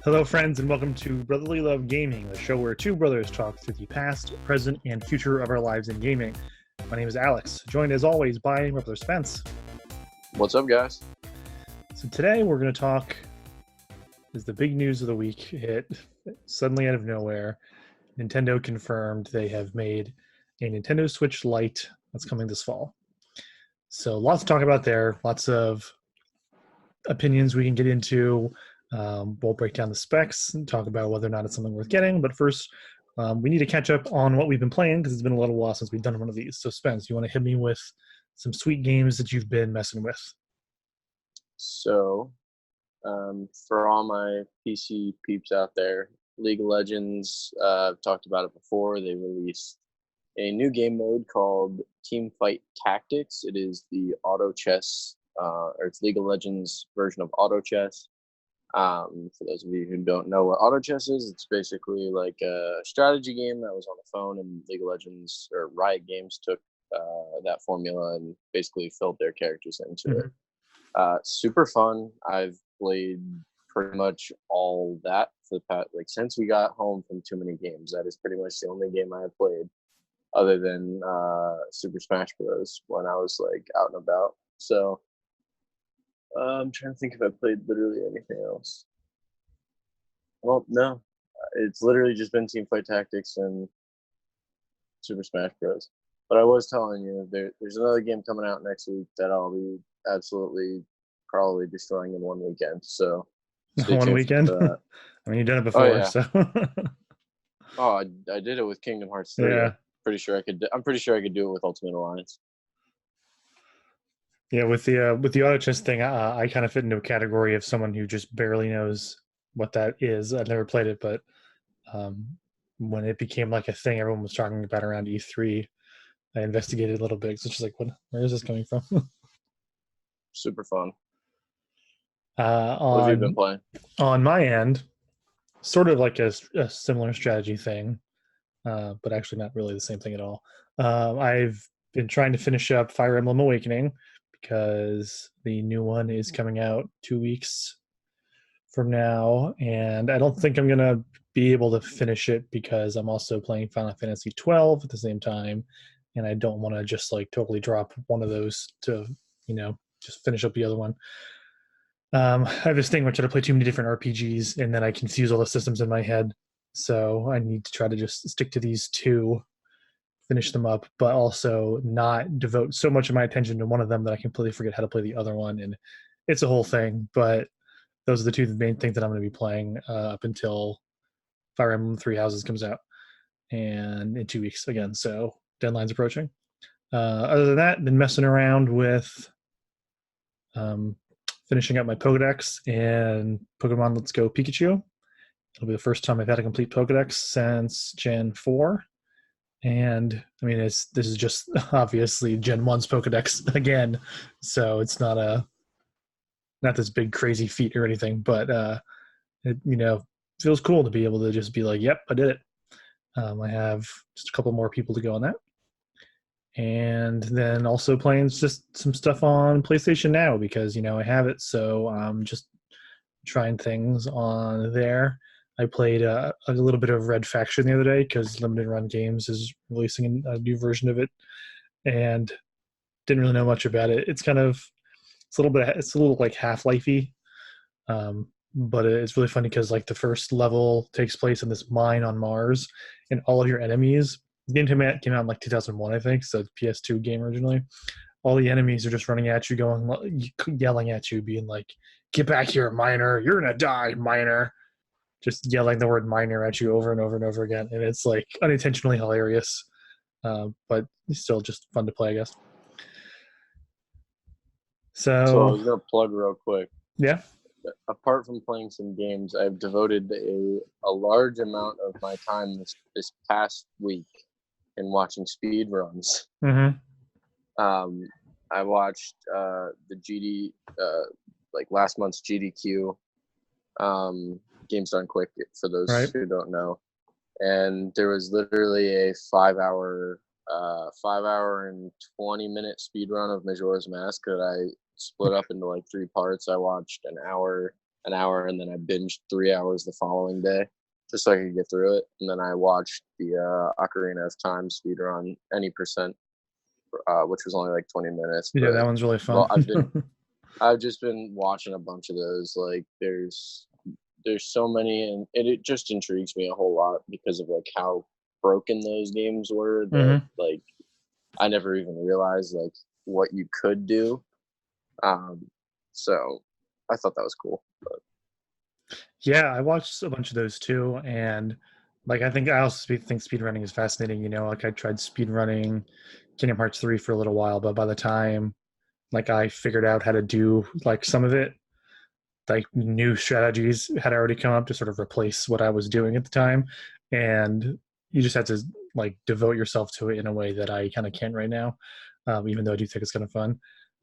Hello, friends, and welcome to Brotherly Love Gaming, the show where two brothers talk through the past, present, and future of our lives in gaming. My name is Alex, joined as always by my brother Spence. What's up, guys? So today we're going to talk, as the big news of the week hit suddenly out of nowhere, Nintendo confirmed they have made a Nintendo Switch Lite that's coming this fall. So lots to talk about there, lots of opinions we can get into. We'll break down the specs and talk about whether or not it's something worth getting. But first, we need to catch up on what we've been playing because it's been a little while since we've done one of these. So Spence, you want to hit me with some sweet games that you've been messing with? So, for all my PC peeps out there, League of Legends, I've talked about it before. They released a new game mode called Team Fight Tactics. It is the auto chess, or it's League of Legends version of auto chess. For those of you who don't know what auto chess is, it's basically like a strategy game that was on the phone, and League of Legends or Riot Games took that formula and basically filled their characters into it. Super fun. I've played pretty much all that for the past, like since we got home from too many games. That is pretty much the only game I have played other than Super Smash Bros. When I was like out and about. So I'm trying to think if I played literally anything else. Well, no, it's literally just been Team Fight Tactics and Super Smash Bros. But I was telling you, there's another game coming out next week that I'll be absolutely probably destroying in one weekend. So One weekend? I mean, you've done it before, yeah. so. I did it with Kingdom Hearts 3. Yeah. I'm pretty sure I could do it with Ultimate Alliance. Yeah, with the auto chess thing, I kind of fit into a category of someone who just barely knows what that is. I've never played it, but when it became like a thing everyone was talking about around E3, I investigated a little bit. So it's just like, where is this coming from? Super fun. What have you been playing? On my end, sort of like a similar strategy thing, but actually not really the same thing at all. I've been trying to finish up Fire Emblem Awakening because the new one is coming out 2 weeks from now, and I don't think I'm gonna be able to finish it because I'm also playing Final Fantasy 12 at the same time, and I don't want to just like totally drop one of those to just finish up the other one. I have this thing where I try to play too many different RPGs, and then I confuse all the systems in my head. So I need to try to just stick to these two, finish them up, but also not devote so much of my attention to one of them that I completely forget how to play the other one. And it's a whole thing, but those are the two main things that I'm going to be playing up until Fire Emblem Three Houses comes out, and in 2 weeks again. So deadline's approaching. Other than that, been messing around with finishing up my Pokedex and Pokemon Let's Go Pikachu. It'll be the first time I've had a complete Pokedex since Gen 4. And I mean, this is just obviously Gen 1's Pokedex again, so it's not this big crazy feat or anything, but it feels cool to be able to just be like, yep, I did it. I have just a couple more people to go on that. And then also playing just some stuff on PlayStation Now because, I have it. So I'm just trying things on there. I played a little bit of Red Faction the other day because Limited Run Games is releasing a new version of it, and didn't really know much about it. It's a little like Half-Life-y, but it's really funny because like the first level takes place in this mine on Mars, and all of your enemies. The game came out in like 2001, I think, so PS2 game originally. All the enemies are just running at you, yelling at you, being like, "Get back here, miner! You're gonna die, miner!" Just yelling the word miner at you over and over and over again. And it's like unintentionally hilarious, but still just fun to play, I guess. So I was going to plug real quick. Yeah. Apart from playing some games, I've devoted a large amount of my time this past week in watching speed runs. Mm-hmm. I watched the GD, like last month's GDQ. Games Done Quick for those who don't know, and there was literally a 5 hour and 20-minute speed run of Majora's Mask that I split up into like 3 parts. I watched an hour an hour, and then I binged 3 hours the following day just so I could get through it. And then I watched the Ocarina of Time speedrun any percent, which was only like 20 minutes. Yeah, that But one's really fun. well, I've just been watching a bunch of those. Like there's so many, and it just intrigues me a whole lot because of like how broken those games were that Hmm. like I never even realized like what you could do. Um, so I thought that was cool. But Yeah, I watched a bunch of those too, and like I also think speedrunning is fascinating. Like I tried speedrunning Kingdom Hearts 3 for a little while, but by the time like I figured out how to do like some of it, like new strategies had already come up to sort of replace what I was doing at the time, and you just had to like devote yourself to it in a way that I kind of can't right now. Even though I do think it's kind of fun.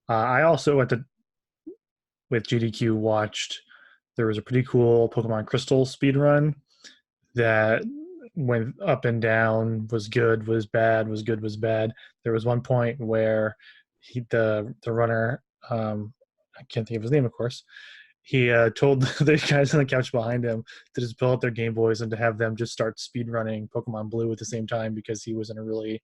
I also with GDQ watched there was a pretty cool Pokemon Crystal speed run that went up and down, was good, was bad, was good, was bad. There was one point where the runner, I can't think of his name, of course. He told the guys on the couch behind him to just pull out their Game Boys and to have them just start speed running Pokemon Blue at the same time because he was in a really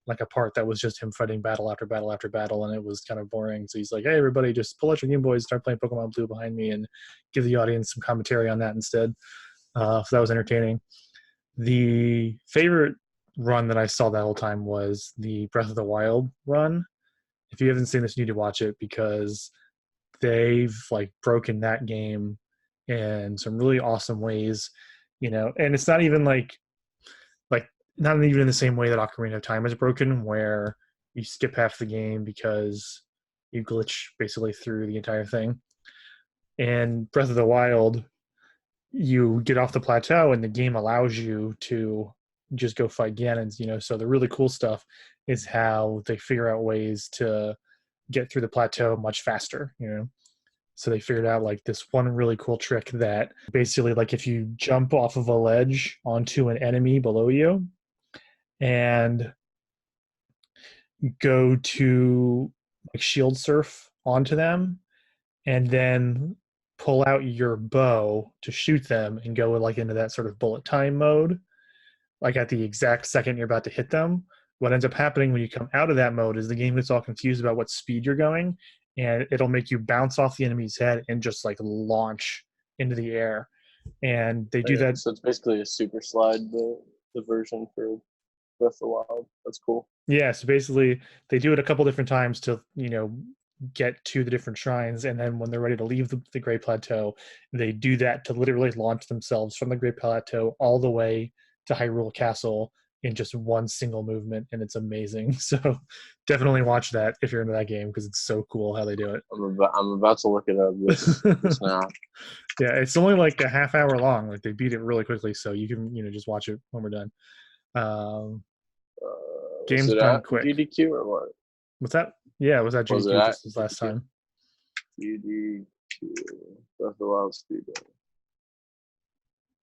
like a part that was just him fighting battle after battle after battle, and it was kind of boring. So he's like, "Hey, everybody, just pull out your Game Boys, start playing Pokemon Blue behind me, and give the audience some commentary on that instead." So that was entertaining. The favorite run that I saw that whole time was the Breath of the Wild run. If you haven't seen this, you need to watch it because they've like broken that game in some really awesome ways. And it's not even like not even in the same way that Ocarina of Time is broken, where you skip half the game because you glitch basically through the entire thing. And Breath of the Wild, you get off the plateau and the game allows you to just go fight Ganons. So the really cool stuff is how they figure out ways to get through the plateau much faster. So they figured out like this one really cool trick that basically like if you jump off of a ledge onto an enemy below you and go to like shield surf onto them and then pull out your bow to shoot them and go like into that sort of bullet time mode, like at the exact second you're about to hit them. What ends up happening when you come out of that mode is the game gets all confused about what speed you're going, and it'll make you bounce off the enemy's head and just like launch into the air. And they do yeah, that. so it's basically a super slide, the version for Breath of the Wild. That's cool. Yeah, so basically they do it a couple different times to get to the different shrines, and then when they're ready to leave the Great Plateau, they do that to literally launch themselves from the Great Plateau all the way to Hyrule Castle in just one single movement, and it's amazing. So definitely watch that if you're into that game because it's so cool how they do I'm about to look it up this it. now. Yeah, it's only like a half hour long. Like they beat it really quickly, so you can just watch it when we're done. Um, Was game's it done at quick. GDQ or what? What's that? Yeah, it was at Was it GDQ at just this last GDQ? time. GDQ. Breath of the Wild speedrun.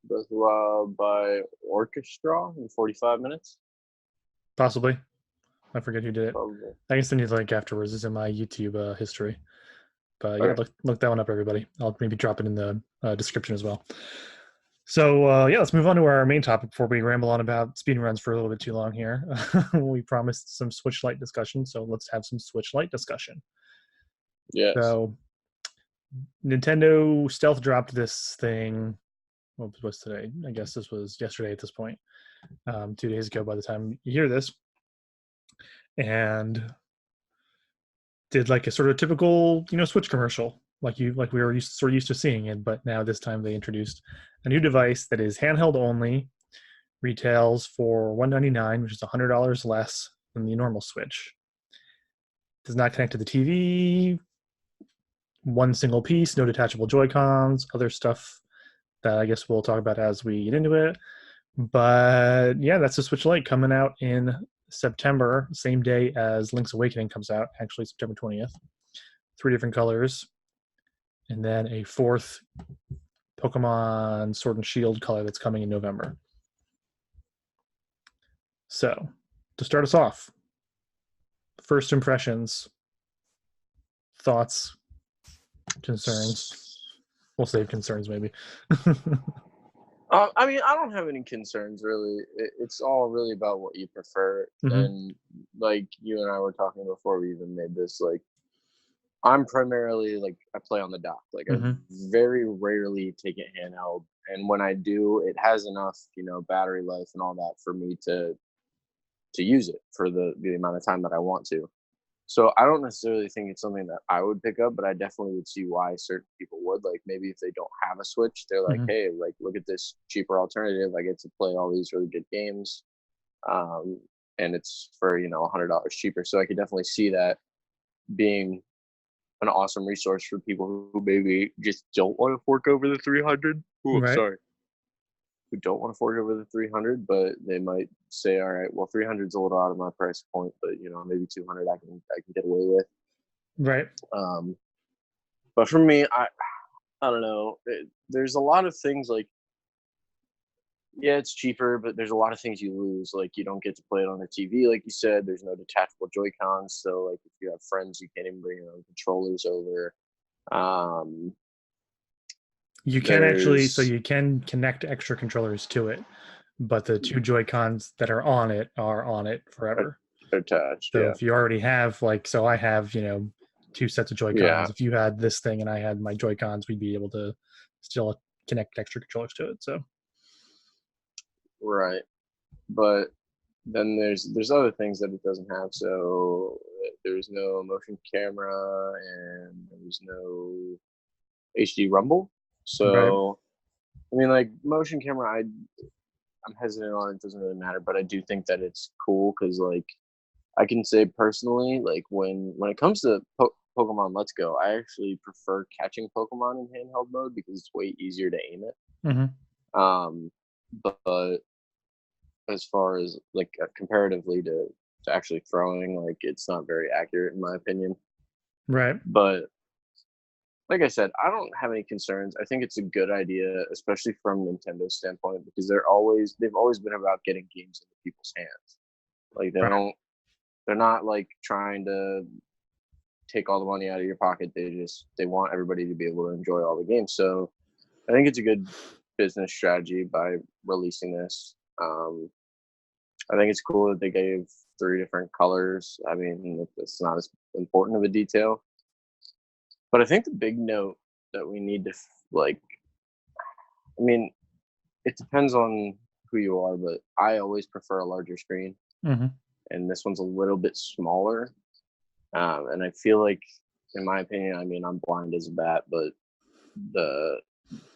Breath of the Wild by Orchestra in 45 minutes. Possibly. I forget who did it. Probably. I can send you the link afterwards. It's in my YouTube history. But yeah, Okay. look that one up, everybody. I'll maybe drop it in the description as well. So yeah, let's move on to our main topic before we ramble on about speedruns for a little bit too long here. We promised some Switch Lite discussion, so let's have some Switch Lite discussion. Yes. So Nintendo stealth dropped this thing. What was today? I guess this was yesterday at this point. 2 days ago by the time you hear this. And did like a sort of typical, Switch commercial, like we were sort of used to seeing it, but now this time they introduced a new device that is handheld only, retails for $199, which is $100 less than the normal Switch. Does not connect to the TV. One single piece, no detachable Joy Cons, other stuff that I guess we'll talk about as we get into it. But yeah, that's the Switch Lite coming out in September, same day as Link's Awakening comes out, actually September 20th. 3 different colors, and then a fourth Pokemon Sword and Shield color that's coming in November. So, to start us off, first impressions, thoughts, concerns. We'll save concerns maybe. I mean, I don't have any concerns really. It's all really about what you prefer. Hmm. And like you and I were talking before we even made this, like I'm primarily like I play on the dock. Like I Hmm. very rarely take it handheld, and when I do, it has enough, battery life and all that for me to use it for the amount of time that I want to. So I don't necessarily think it's something that I would pick up, but I definitely would see why certain people would. Like maybe if they don't have a Switch, they're like, Hmm. hey, like look at this cheaper alternative. I get to play all these really good games, um, and it's for $100 cheaper. So I could definitely see that being an awesome resource for people who maybe just don't want to fork over the 300. Oh, Right. sorry, who don't want to fork over the 300, but they might say, all right, well, 300 is a little out of my price point, but maybe 200 I can get away with. Right. Um, but for me, I don't know. There's a lot of things like, yeah, it's cheaper, but there's a lot of things you lose. Like you don't get to play it on the TV, like you said. There's no detachable Joy Cons, so like if you have friends, you can't even bring your own controllers over. Um, You can actually, so there's you can connect extra controllers to it, but the two Joy Cons that are on it forever. attached, So yeah, if you already have like, so I have, two sets of Joy yeah, Cons. If you had this thing and I had my Joy Cons, we'd be able to still connect extra controllers to it. So right. But then there's other things that it doesn't have. So there's no motion camera and there's no HD rumble. right. So I mean, like motion camera, I'm hesitant on it. Doesn't really matter, but I do think that it's cool because like I can say personally, like when it comes to Pokemon Let's Go, I actually prefer catching Pokemon in handheld mode because it's way easier to aim it. Hmm. Um, but as far as like comparatively to actually throwing, like it's not very accurate in my opinion. Right. But like I said, I don't have any concerns. I think it's a good idea, especially from Nintendo's standpoint, because they've always been about getting games into people's hands. Like Right. they're not like trying to take all the money out of your pocket. They want everybody to be able to enjoy all the games. So I think it's a good business strategy by releasing this. I think it's cool that they gave three different colors. I mean, it's not as important of a detail, but I think the big note that we need to like, I mean, it depends on who you are, but I always prefer a larger screen, Hmm. and this one's a little bit smaller. And I feel like, in my opinion, I mean, I'm blind as a bat, but the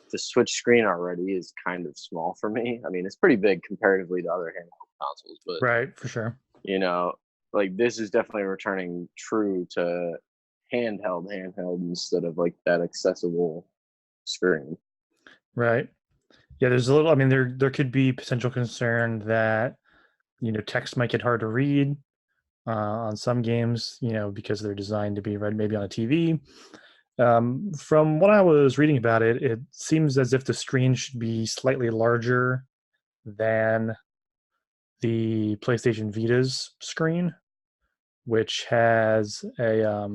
the Switch screen already is kind of small for me. I mean, it's pretty big comparatively to other handheld consoles, but Right. For sure. you know, like this is definitely returning true to handheld instead of like that accessible screen. Right. Yeah. There's a little. I mean, there could be potential concern that text might get hard to read on some games, because they're designed to be read maybe on a TV. From what I was reading about it, it seems as if the screen should be slightly larger than the PlayStation Vita's screen, which has a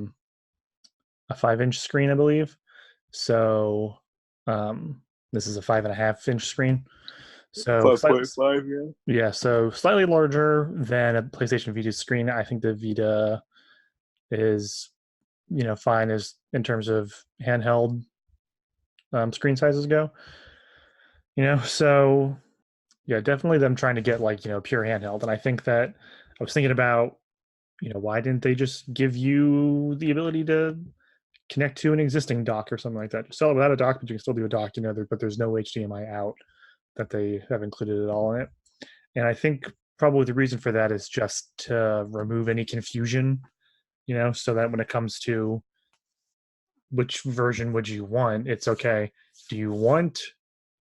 5-inch screen, I believe. So this is a 5.5-inch screen. So slightly, 5.5, yeah. yeah, so slightly larger than a PlayStation Vita screen. I think the Vita is, fine as in terms of handheld screen sizes go. So yeah, definitely them trying to get like pure handheld. And I think that I was thinking about why didn't they just give you the ability to connect to an existing dock or something like that? Just sell it without a dock, but you can still do a dock. But there's no HDMI out that they have included at all in it. And I think probably the reason for that is just to remove any confusion, so that when it comes to which version would you want, it's okay. Do you want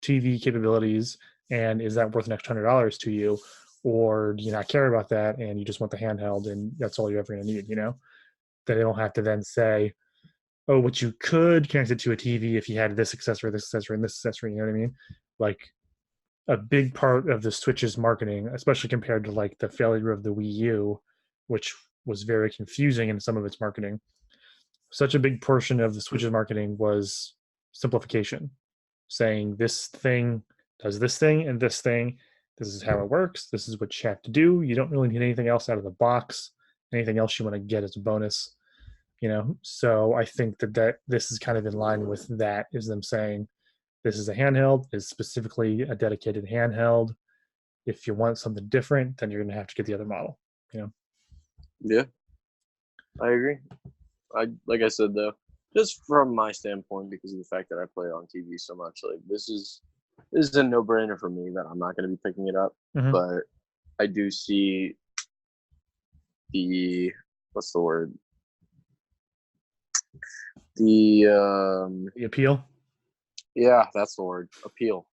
TV capabilities, and is that worth an extra $100 to you, or do you not care about that and you just want the handheld and that's all you're ever going to need? That they don't have to then say, oh, what you could connect it to a TV if you had this accessory, this accessory, and this accessory. You know what I mean? Like a big part of the Switch's marketing, especially compared to like the failure of the Wii U, which was very confusing in some of its marketing. Such a big portion of the Switch's marketing was simplification, saying this thing does this thing and this thing. This is how it works. This is what you have to do. You don't really need anything else out of the box. Anything else you want to get as a bonus, So I think that this is kind of in line with that, is them saying this is a handheld, is specifically a dedicated handheld. If you want something different, then you're going to have to get the other model. Yeah, I agree. Like I said though, just from my standpoint, because of the fact that I play on TV so much, like this is a no brainer for me that I'm not going to be picking it up. Mm-hmm. But I do see the what's the word? The The appeal. yeah, that's the word. Appeal.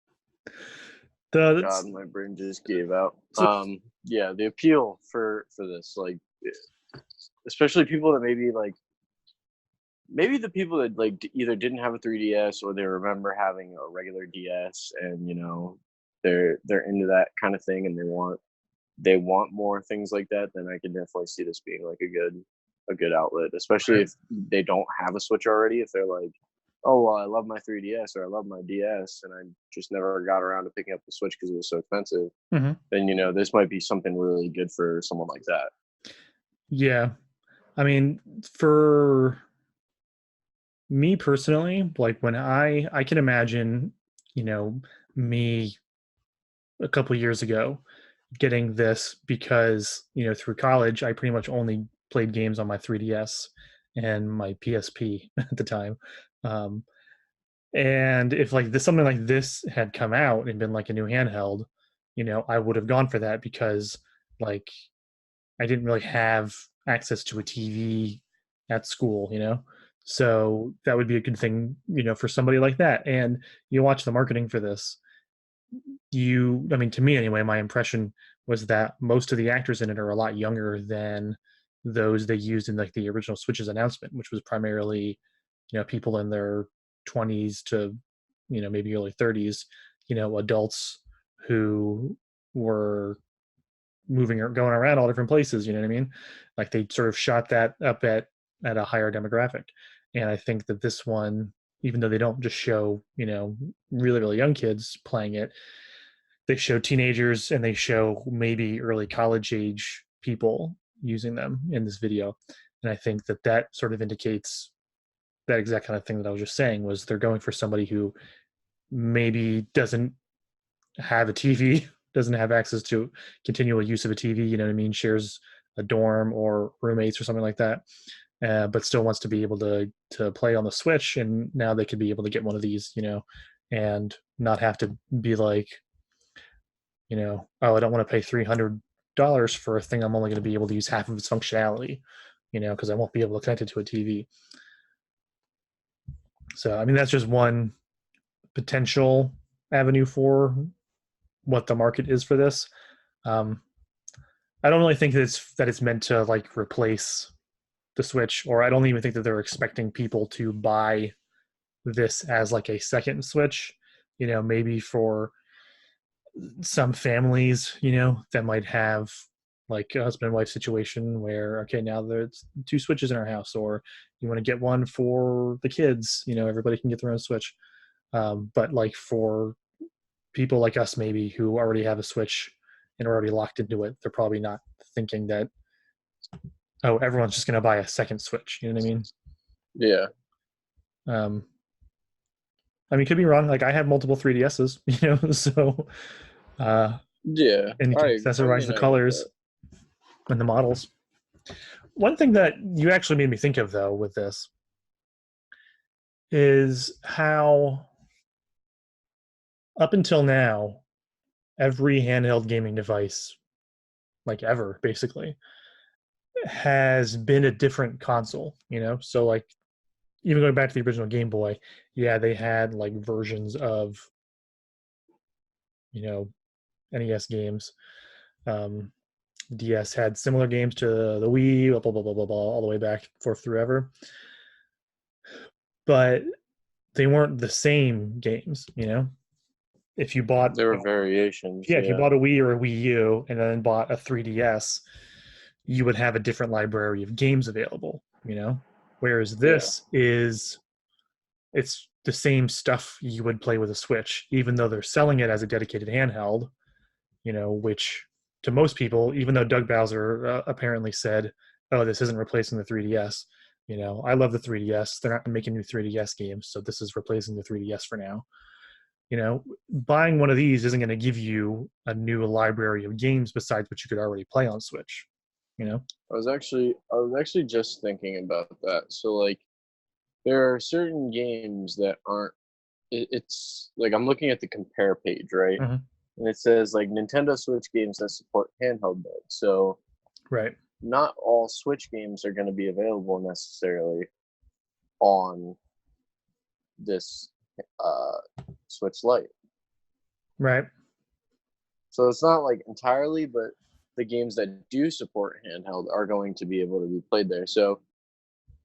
The God, my brain just gave out. so Yeah, the appeal for this, like, especially people that maybe the people that like either didn't have a 3DS or they remember having a regular DS, and they're into that kind of thing, and they want more things like that. Then I can definitely see this being like a good outlet, especially if they don't have a Switch already. If they're like, oh well, I love my 3DS or I love my DS, and I just never got around to picking up the Switch because it was so expensive, mhm. then this might be something really good for someone like that. Yeah, I mean, for me personally, like when I can imagine, me a couple years ago getting this because through college I pretty much only played games on my 3DS and my PSP at the time. Um, and if like this something like this had come out and been like a new handheld, I would have gone for that because like I didn't really have access to a TV at school, So that would be a good thing, for somebody like that. And you watch the marketing for this, I mean, to me anyway, my impression was that most of the actors in it are a lot younger than those they used in like the original Switches announcement, which was primarily, people in their 20s to, maybe early 30s, adults who were moving or going around all different places. You know what I mean? Like they sort of shot that up at a higher demographic, and I think that this one, even though they don't just show really really young kids playing it, they show teenagers and they show maybe early college age people using them in this video, and I think that that sort of indicates that exact kind of thing that I was just saying, was they're going for somebody who maybe doesn't have a TV, doesn't have access to continual use of a TV, you know what I mean, shares a dorm or roommates or something like that, but still wants to be able to play on the Switch, and now they could be able to get one of these, and not have to be like, oh, I don't want to pay $300 for a thing I'm only going to be able to use half of its functionality, because I won't be able to connect it to a TV. So, I mean, that's just one potential avenue for what the market is for this. Um, I don't really think that it's meant to like replace the Switch, or I don't even think that they're expecting people to buy this as like a second Switch. Maybe for some families, that might have like a husband and wife situation where, okay, now there's two Switches in our house, or you want to get one for the kids, everybody can get their own Switch. But like for people like us, maybe who already have a Switch and are already locked into it, they're probably not thinking that, oh, everyone's just going to buy a second Switch. You know what I mean? Yeah. Um, I mean, could be wrong. Like I have multiple 3DSs, so Yeah. and you can I accessorize mean, the I get colors that. and the models. One thing that you actually made me think of, though, with this is how up until now, every handheld gaming device, like ever, basically, has been a different console. So like even going back to the original Game Boy, yeah, they had like versions of you know NES games. Um, DS had similar games to the Wii, blah blah blah blah blah, all the way back forth through ever. But they weren't the same games. If you bought, There were variations. yeah, if you Yeah. bought a Wii or a Wii U and then bought a 3DS, you would have a different library of games available. Whereas Yeah. this is, it's the same stuff you would play with a Switch, even though they're selling it as a dedicated handheld, which to most people, even though Doug Bowser apparently said, oh, this isn't replacing the 3DS. I love the 3DS. They're not making new 3DS games, so this is replacing the 3DS for now. Buying one of these isn't going to give you a new library of games besides what you could already play on Switch. I was actually just thinking about that. So like there are certain games that aren't it's like I'm looking at the compare page, right? Mm-hmm. And it says like Nintendo Switch games that support handheld mode. So Right. not all Switch games are going to be available necessarily on this Switch Lite. Right. So it's not like entirely, but the games that do support handheld are going to be able to be played there. So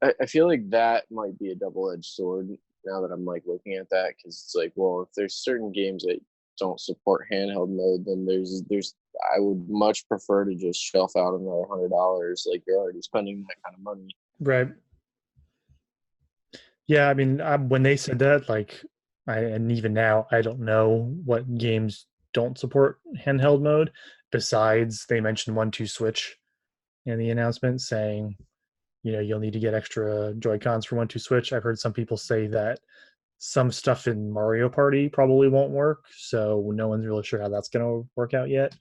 I feel like that might be a double-edged sword now that I'm like looking at that, because it's like, well, if there's certain games that don't support handheld mode, then there's I would much prefer to just shelf out another $100. Like you're already spending that kind of money. Right. Yeah, I mean, when they said that, like, and even now, I don't know what games don't support handheld mode. Besides, they mentioned 1-2 Switch in the announcement, saying, you'll need to get extra Joy Cons for 1-2 Switch. I've heard some people say that some stuff in Mario Party probably won't work, so no one's really sure how that's going to work out yet.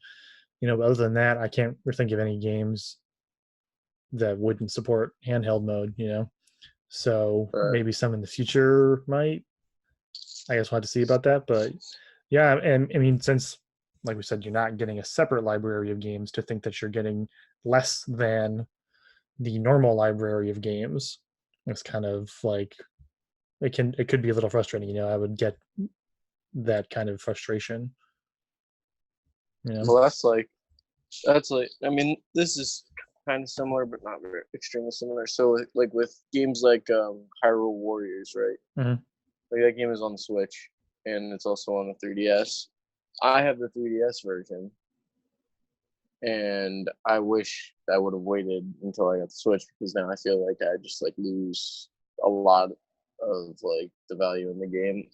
But other than that, I can't think of any games that wouldn't support handheld mode. So Right. maybe some in the future might. I guess we'll have to see about that. But yeah, and I mean, since like we said, you're not getting a separate library of games, to think that you're getting less than the normal library of games, it's kind of like it could be a little frustrating. I would get that kind of frustration. Well, that's like I mean, this is kind of similar, but not very extremely similar. So like with games like Hyrule Warriors, right? Mm-hmm. Like that game is on the Switch, and it's also on the 3DS. I have the 3DS version, and I wish I would have waited until I got the Switch, because now I feel like I just like lose a lot of like the value in the game,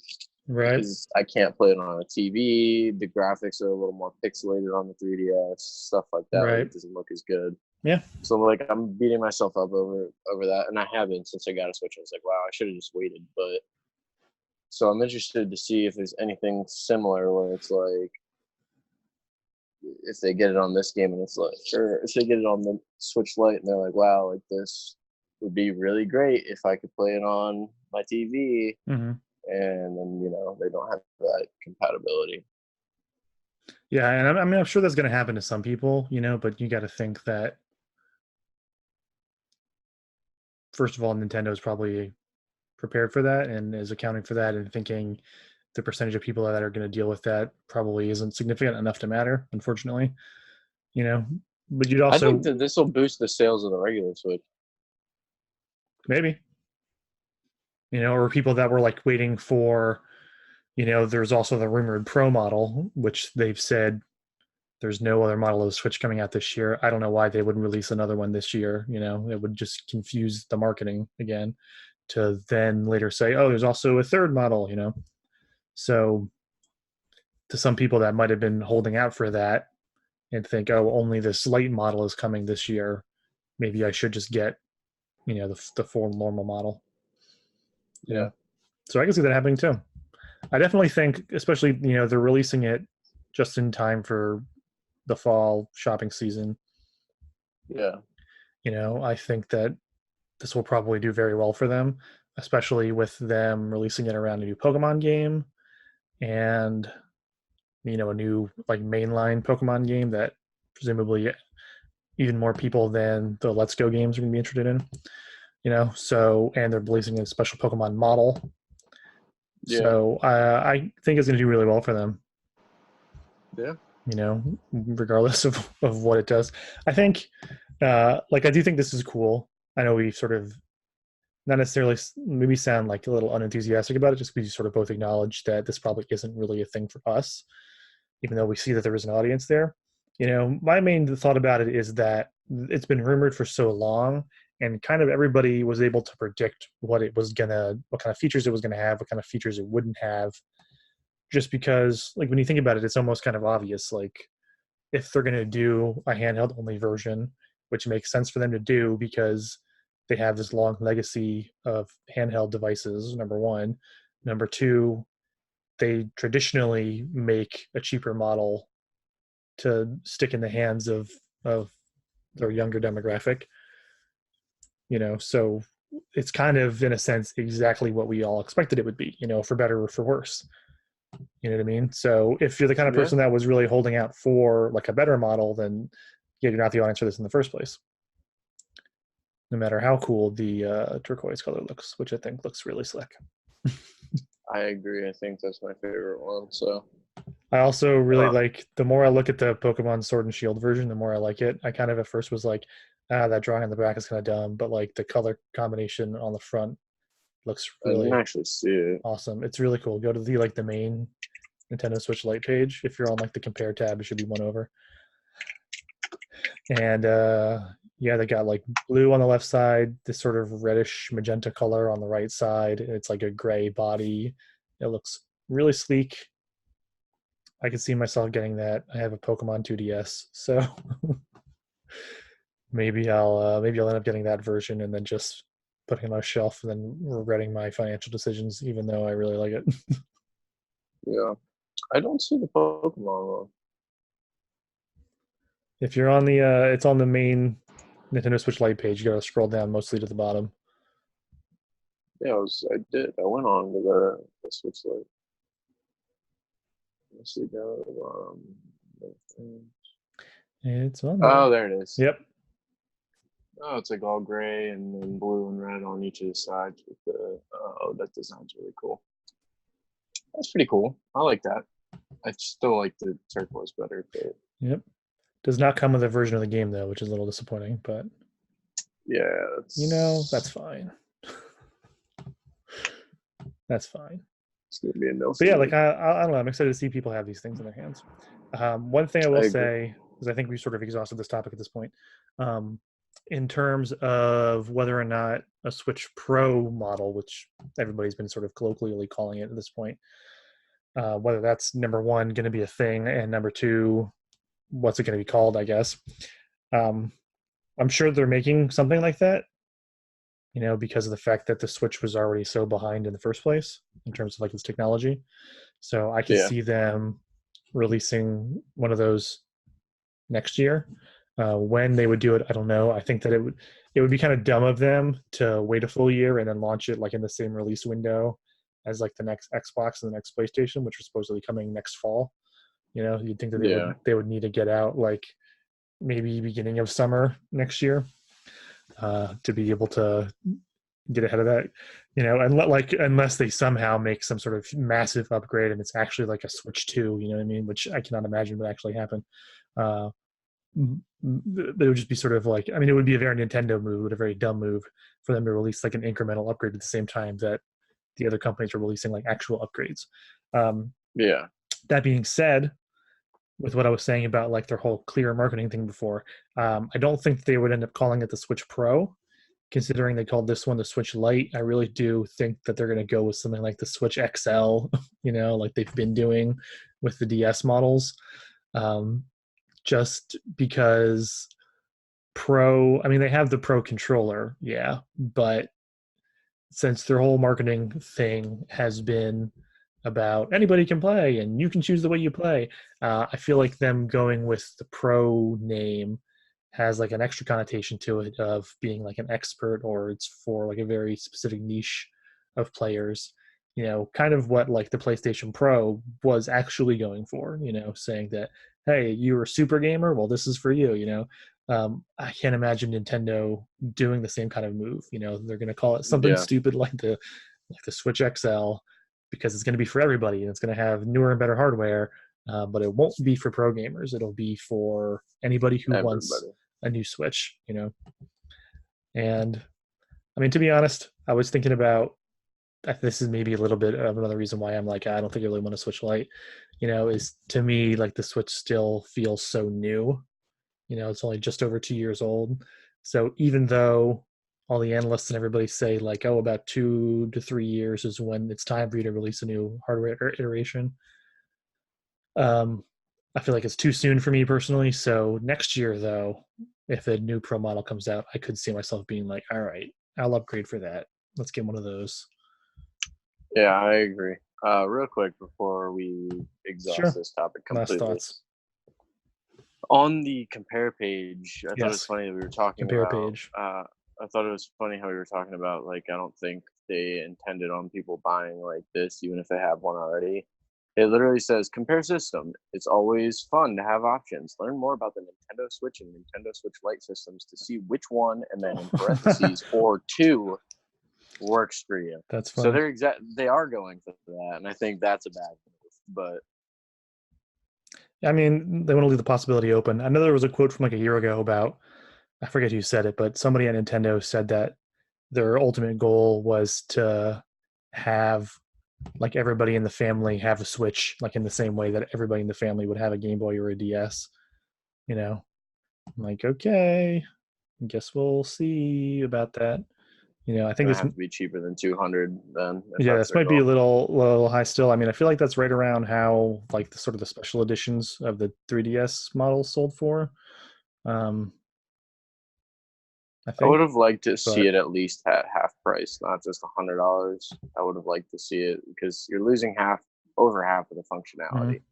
Right. because I can't play it on a TV. The graphics are a little more pixelated on the 3DS, stuff like that. Like Right. it doesn't look as good. Yeah. So like I'm beating myself up over that, and I haven't since I got a Switch. I was like, wow, I should have just waited. But so I'm interested to see if there's anything similar where it's like if they get it on this game and it's like, or if they get it on the Switch Lite and they're like, wow, like this would be really great if I could play it on my TV, Mm-hmm. and then they don't have that compatibility. Yeah, and I mean, I'm sure that's going to happen to some people, but you got to think that first of all, Nintendo is probably prepared for that and is accounting for that, and thinking the percentage of people that are going to deal with that probably isn't significant enough to matter, unfortunately. You know, but you'd I think also that this will boost the sales of the regular Switch. maybe, or people that were like waiting for, there's also the rumored Pro model, which they've said there's no other model of the Switch coming out this year. I don't know why they wouldn't release another one this year. It would just confuse the marketing again, to then later say, oh, there's also a third model. So to some people that might have been holding out for that and think, oh, only this light model is coming this year, maybe I should just get, the full normal model. Yeah. So I can see that happening too. I definitely think, especially, they're releasing it just in time for the fall shopping season. Yeah. I think that this will probably do very well for them, especially with them releasing it around a new Pokemon game and a new like mainline Pokemon game that presumably even more people than the Let's Go games are going to be interested in. So, and they're releasing a special Pokemon model. Yeah. So I think it's going to do really well for them. Yeah. Regardless of what it does. I think, like, I do think this is cool. I know we sort of not necessarily maybe sound like a little unenthusiastic about it, just because we sort of both acknowledge that this probably isn't really a thing for us, even though we see that there is an audience there. My main thought about it is that it's been rumored for so long, and kind of everybody was able to predict what kind of features it was gonna have, what kind of features it wouldn't have, just because like when you think about it, it's almost kind of obvious. Like if they're gonna do a handheld only version, which makes sense for them to do because they have this long legacy of handheld devices, number one. Number two, they traditionally make a cheaper model to stick in the hands of their younger demographic, so it's kind of in a sense exactly what we all expected it would be, for better or for worse. You know what I mean? So if you're the kind of Yeah. person that was really holding out for like a better model, then yeah, you're not the audience for this in the first place. No matter how cool the turquoise color looks, which I think looks really slick. I agree. I think that's my favorite one. So, I also really uh, like, the more I look at the Pokemon Sword and Shield version, the more I like it. I kind of at first was like, that drawing on the back is kind of dumb, but like the color combination on the front looks I didn't really actually see it. awesome. It's really cool. Go to the main Nintendo Switch Lite page. If you're on like the compare tab, it should be one over. And yeah, they got like blue on the left side, this sort of reddish magenta color on the right side. It's like a gray body. It looks really sleek. I can see myself getting that. I have a Pokemon 2DS, so maybe I'll end up getting that version and then just putting it on a shelf and then regretting my financial decisions, even though I really like it. Yeah. I don't see the Pokemon one. If you're on it's on the main Nintendo Switch Lite page. You gotta scroll down mostly to the bottom. Yeah, I did. I went on to the Switch Lite. Let's see down at the bottom. It's on there. Oh, there it is. Yep. Oh, it's like all gray and then blue and red on each of the sides with the. Oh, that design's really cool. That's pretty cool. I like that. I still like the turquoise better, but Yep. Does not come with a version of the game though, which is a little disappointing, but yeah, that's fine. That's fine. It's gonna be a no. But yeah, like I don't know. I'm excited to see people have these things in their hands. One thing I will say is I think we've sort of exhausted this topic at this point. In terms of whether or not a Switch Pro model, which everybody's been sort of colloquially calling it at this point, whether that's number one going to be a thing, and number two, what's it going to be called? I guess. I'm sure they're making something like that, because of the fact that the Switch was already so behind in the first place in terms of like its technology. So I could see them releasing one of those next year. When they would do it, I don't know. I think that it would be kind of dumb of them to wait a full year and then launch it like in the same release window as like the next Xbox and the next PlayStation, which are supposedly coming next fall. You'd think that they would need to get out like maybe beginning of summer next year to be able to get ahead of that, and unless they somehow make some sort of massive upgrade and it's actually like a Switch 2, you know what I mean, which I cannot imagine would actually happen. It would just be sort of like, I mean, it would be a very Nintendo move, a very dumb move for them to release like an incremental upgrade at the same time that the other companies are releasing like actual upgrades. That being said, with what I was saying about like their whole clear marketing thing before, I don't think they would end up calling it the Switch Pro, considering they called this one the Switch Lite. I really do think that they're going to go with something like the Switch XL, like they've been doing with the DS models. Just because Pro, I mean, they have the Pro controller, yeah, but since their whole marketing thing has been about anybody can play and you can choose the way you play, I feel like them going with the Pro name has like an extra connotation to it of being like an expert, or it's for like a very specific niche of players, kind of what like the PlayStation Pro was actually going for, saying that, hey, you're a super gamer, well, this is for you. I can't imagine Nintendo doing the same kind of move. They're going to call it something stupid like the Switch XL, because it's going to be for everybody and it's going to have newer and better hardware, but it won't be for pro gamers. It'll be for anybody who wants a new Switch. And I mean, to be honest, I was thinking about, this is maybe a little bit of another reason why I'm like, I don't think I really want a Switch Lite, is to me, like the Switch still feels so new. It's only just over 2 years old. So even though all the analysts and everybody say like, oh, about 2 to 3 years is when it's time for you to release a new hardware iteration. I feel like it's too soon for me personally. So next year, though, if a new Pro model comes out, I could see myself being like, all right, I'll upgrade for that. Let's get one of those. Yeah, I agree. Real quick before we exhaust Sure. this topic Last completely. thoughts. On the compare page, I thought it was Yes. funny that we were talking Compare about. page. I thought it was funny how we were talking about like I don't think they intended on people buying like this, even if they have one already. It literally says compare system. It's always fun to have options. Learn more about the Nintendo Switch and Nintendo Switch Lite systems to see which one, and then in parentheses or two works for you. That's So funny. they are going for that, and I think that's a bad move. But I mean, they want to leave the possibility open. I know there was a quote from like a year ago about, I forget who said it, but somebody at Nintendo said that their ultimate goal was to have like everybody in the family have a Switch, like in the same way that everybody in the family would have a Game Boy or a DS. You know, I'm like, okay, I guess we'll see about that. I it's think gonna this, have to be cheaper than 200 then if yeah, that's this their might be a goal. little high still. I mean, I feel like that's right around how like the sort of the special editions of the 3DS models sold for. Um, I I would think, have liked to see but it at least at half price, not just $100. I would have liked to see it because you're losing over half of the mhm. functionality.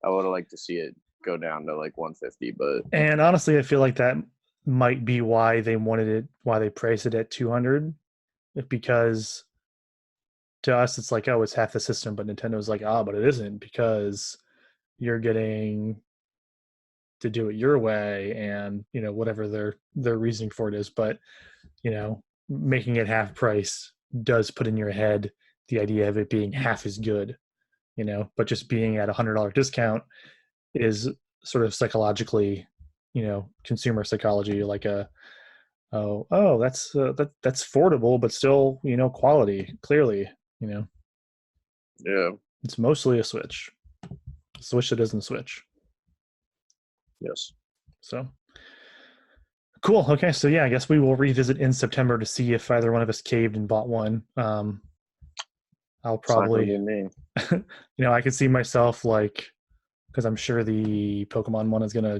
I would have liked to see it go down to like 150, but And honestly, I feel like that might be why they wanted it, why they priced it at 200, because to us it's like, oh, it's half the system, but Nintendo's like, ah, but it isn't, because you're getting to do it your way, and whatever their reasoning for it is. But making it half price does put in your head the idea of it being half as good. But just being at $100 discount is sort of psychologically, consumer psychology, like a, that's affordable, but still, quality. Clearly, you know, yeah, it's mostly a Switch that doesn't switch. yes. So cool. Okay, so yeah, I guess we will revisit in September to see if either one of us caved and bought one. I'll It's not gonna probably, be me. I could see myself like, because I'm sure the Pokemon one is gonna,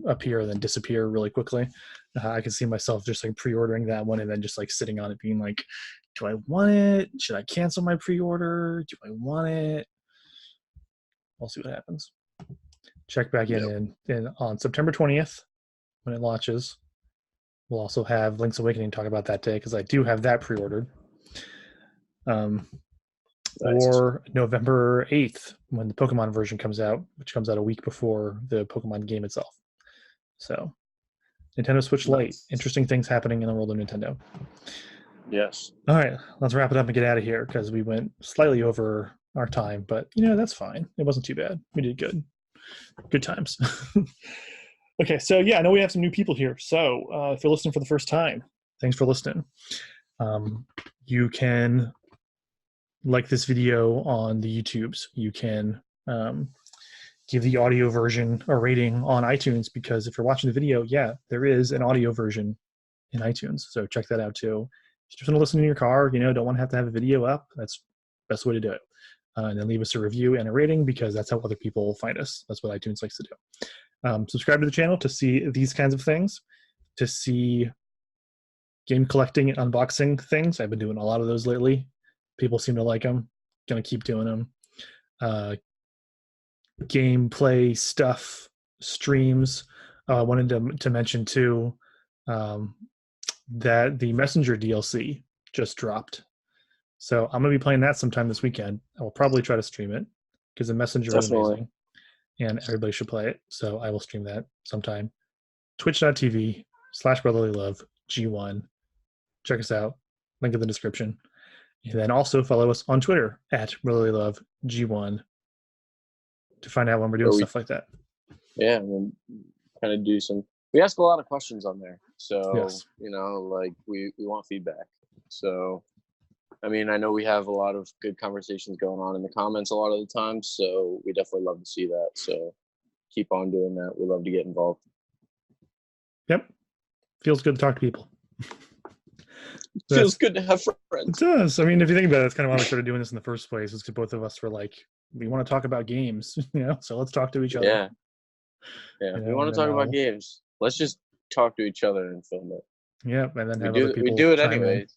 appear and then disappear really quickly. I can see myself just like pre-ordering that one and then just like sitting on it, being like, "Do I want it? Should I cancel my pre-order? Do I want it?" We'll see what happens. Check back Yep. in on September 20th when it launches. We'll also have Link's Awakening talk about that day because I do have that pre-ordered. Um, Nice. or November 8th when the Pokemon version comes out, which comes out a week before the Pokemon game itself. So, Nintendo Switch Lite. Nice. Interesting things happening in the world of Nintendo. Yes. All right, let's wrap it up and get out of here because we went slightly over our time, but that's fine. It wasn't too bad. We did good. Good times. Okay, so yeah, I know we have some new people here. So if you're listening for the first time, thanks for listening. You can like this video on the YouTubes. You can give the audio version a rating on iTunes, because if you're watching the video, yeah, there is an audio version in iTunes. So check that out too. If you just want to listen in your car, don't want to have a video up, that's the best way to do it. And then leave us a review and a rating, because that's how other people find us. That's what iTunes likes to do. Subscribe to the channel to see these kinds of things, to see game collecting and unboxing things. I've been doing a lot of those lately. People seem to like them. Gonna keep doing them. Gameplay stuff, streams. I wanted to mention too that the Messenger DLC just dropped. So I'm gonna be playing that sometime this weekend. I will probably try to stream it because the Messenger is Definitely. amazing and everybody should play it. So I will stream that sometime. Twitch.tv/brotherly love G1. Check us out. Link in the description. And then also follow us on Twitter at brotherly love G1 to find out when we're doing Or we stuff like that. yeah, and then kind of do some. We ask a lot of questions on there, so Yes. like we want feedback. So I mean, I know we have a lot of good conversations going on in the comments a lot of the time, so we definitely love to see that. So keep on doing that. We love to get involved. Yep. Feels good to talk to people. Feels good to have It friends. does. I mean, if you think about it, that's kind of why we started doing this in the first place. Is because both of us were like, we want to talk about games, so let's talk to each other. Yeah, yeah. If we And want to then talk about games, let's just talk to each other and film it. and then We have other do. We people do it chime in. anyways.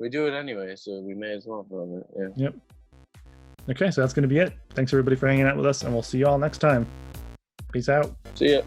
We do it anyway, so we may as well film it. Yeah. Yep. Okay, so that's going to be it. Thanks everybody for hanging out with us, and we'll see you all next time. Peace out. See ya.